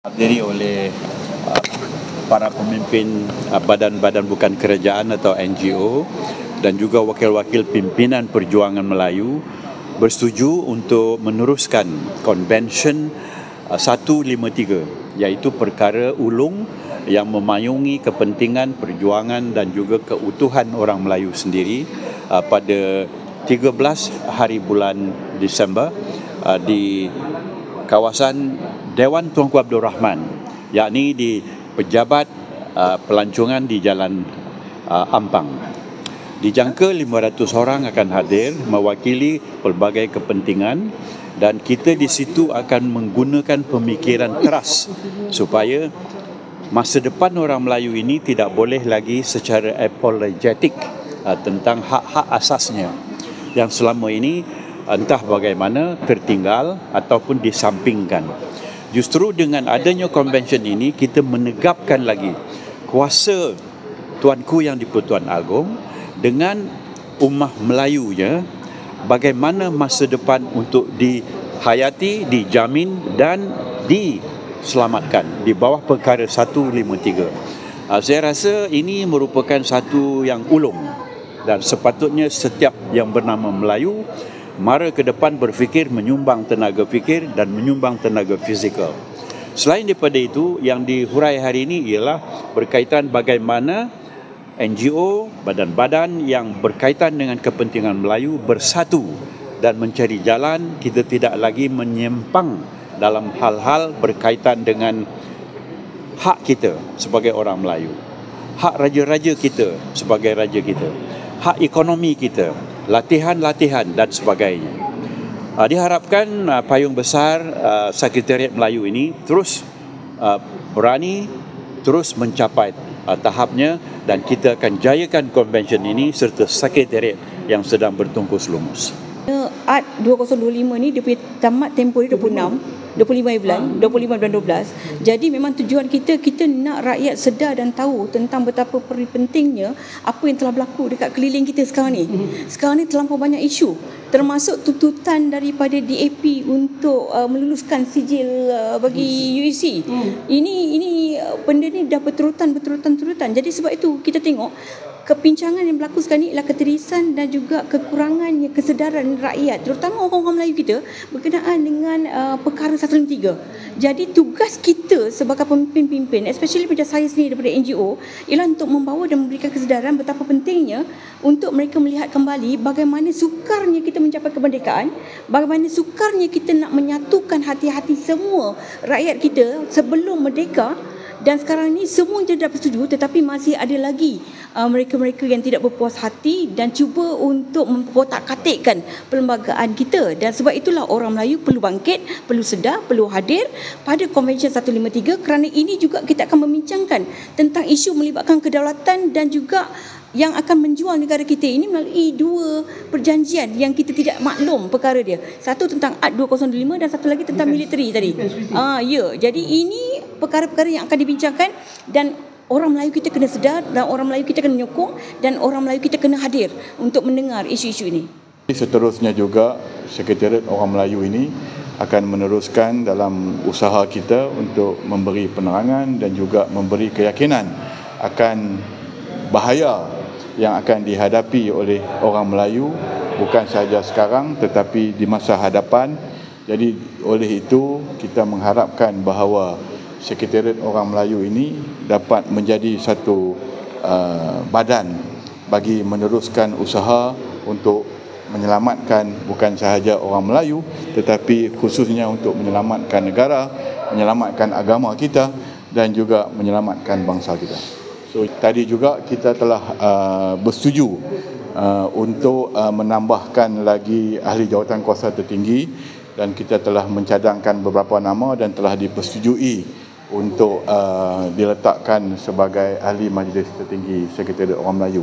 Dihadiri oleh para pemimpin badan-badan bukan kerajaan atau NGO dan juga wakil-wakil pimpinan perjuangan Melayu bersetuju untuk meneruskan Convention 153, iaitu perkara ulung yang memayungi kepentingan perjuangan dan juga keutuhan orang Melayu sendiri pada 13 hari bulan Disember di kawasan Dewan Tunku Abdul Rahman, yakni di Pejabat Pelancongan di Jalan Ampang. Dijangka 500 orang akan hadir mewakili pelbagai kepentingan, dan kita di situ akan menggunakan pemikiran keras supaya masa depan orang Melayu ini tidak boleh lagi secara apologetik tentang hak-hak asasnya yang selama ini entah bagaimana tertinggal ataupun disampingkan. Justru dengan adanya konvensyen ini, kita menegapkan lagi kuasa Tuanku Yang di-Pertuan Agong dengan ummah Melayunya, bagaimana masa depan untuk dihayati, dijamin dan diselamatkan di bawah perkara 153. Saya rasa ini merupakan satu yang ulung, dan sepatutnya setiap yang bernama Melayu mara ke depan berfikir menyumbang tenaga fikir dan menyumbang tenaga fizikal. Selain daripada itu, yang dihurai hari ini ialah berkaitan bagaimana NGO, badan-badan yang berkaitan dengan kepentingan Melayu bersatu dan mencari jalan. Kita tidak lagi menyimpang dalam hal-hal berkaitan dengan hak kita sebagai orang Melayu, hak raja-raja kita sebagai raja kita, hak ekonomi kita, latihan-latihan dan sebagainya. Diharapkan payung besar Sekretariat Melayu ini terus berani, terus mencapai tahapnya, dan kita akan jayakan konvensyen ini serta Sekretariat yang sedang bertungkus lumus. AT 2025 ni dia punya tamat tempoh dia 25 bulan 12. Jadi memang tujuan kita nak rakyat sedar dan tahu tentang betapa pentingnya apa yang telah berlaku dekat keliling kita sekarang ni. Sekarang ni terlampau banyak isu, termasuk tuntutan daripada DAP untuk meluluskan sijil bagi UEC. Ini benda ni dah berterutan. Jadi sebab itu kita tengok kepincangan yang berlaku sekarang ni ialah keterisan dan juga kekurangannya kesedaran rakyat, terutama orang-orang Melayu kita berkenaan dengan perkara 153. Jadi tugas kita sebagai pemimpin-pemimpin, especially macam saya sendiri daripada NGO, ialah untuk membawa dan memberikan kesedaran betapa pentingnya untuk mereka melihat kembali bagaimana sukarnya kita mencapai kemerdekaan, bagaimana sukarnya kita nak menyatukan hati-hati semua rakyat kita sebelum merdeka. Dan sekarang ni semua dia dah bersetuju, tetapi masih ada lagi mereka-mereka yang tidak berpuas hati dan cuba untuk memkotak-katikkan perlembagaan kita. Dan sebab itulah orang Melayu perlu bangkit, perlu sedar, perlu hadir pada Convention 153, kerana ini juga kita akan membincangkan tentang isu melibatkan kedaulatan dan juga yang akan menjual negara kita ini melalui dua perjanjian yang kita tidak maklum perkara dia. Satu tentang AT 205 dan satu lagi tentang militeri tadi. Ya, jadi ini perkara-perkara yang akan dibincangkan, dan orang Melayu kita kena sedar, dan orang Melayu kita kena menyokong, dan orang Melayu kita kena hadir untuk mendengar isu-isu ini. Seterusnya juga Sekretariat Orang Melayu ini akan meneruskan dalam usaha kita untuk memberi penerangan dan juga memberi keyakinan akan bahaya yang akan dihadapi oleh orang Melayu, bukan sahaja sekarang tetapi di masa hadapan. Jadi oleh itu kita mengharapkan bahawa Sekretariat Orang Melayu ini dapat menjadi satu badan bagi meneruskan usaha untuk menyelamatkan bukan sahaja orang Melayu tetapi khususnya untuk menyelamatkan negara, menyelamatkan agama kita dan juga menyelamatkan bangsa kita. So, tadi juga kita telah bersetuju untuk menambahkan lagi ahli jawatan kuasa tertinggi, dan kita telah mencadangkan beberapa nama dan telah dipersetujui untuk diletakkan sebagai ahli majlis tertinggi Sekretariat Orang Melayu.